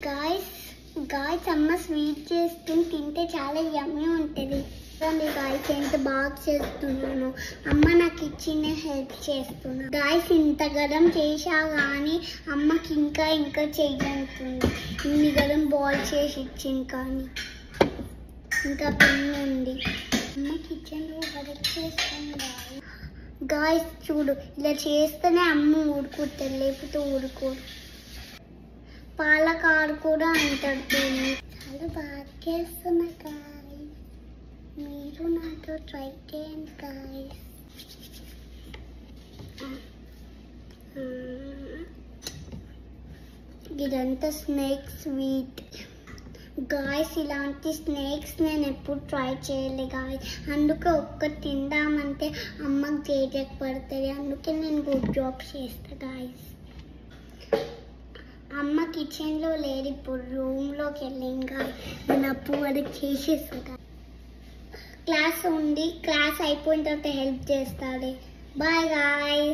Guys అమ్మ sweet చేస్తుంది, తింటే చాలా యమ్మీ ఉంటుంది. గాయ్స్ ఎంత బాగా చేస్తున్నాను, అమ్మ నాకు ఇచ్చిన హెల్ప్ చేస్తున్నా. గాయ్స్ ఇంత గరం చేసా కానీ అమ్మకి ఇంకా ఇంకా చెయ్యంటుంది. ఇన్ని గరం బాల్ చేసి ఇచ్చింది కానీ ఇంకా పెన్ ఉంది. అమ్మ కిచెన్లో వర్క్ చేస్తుంది. గాయ్స్ చూడు, ఇలా చేస్తేనే అమ్మ ఊరుకుంటుంది, లేకపోతే ఊరుకోరు. పాలకారు కూడా అంటాడు. చాలా బాగా చేస్తున్నా గాయ్స్, మీరు నాతో ట్రై చేయండి గాయ్స్. ఇదంతా స్నేక్ స్వీట్ గాయ్స్. ఇలాంటి స్నేక్స్ నేను ఎప్పుడు ట్రై చేయలే గాయ్స్. అందుకే ఒక్క తిందామంటే అమ్మకి జేజక్ పడుతుంది. అందుకే నేను గుడ్ జాబ్ చేస్తా గాయ్స్. అమ్మ కిచెన్లో లేదు, ఇప్పుడు రూమ్లోకి వెళ్ళాం గాయ్స్. నేను అప్పుడు వరకు చేసేస్తా. క్లాస్ ఉంది, క్లాస్ అయిపోయిన తర్వాత హెల్ప్ చేస్తాను. Bye guys.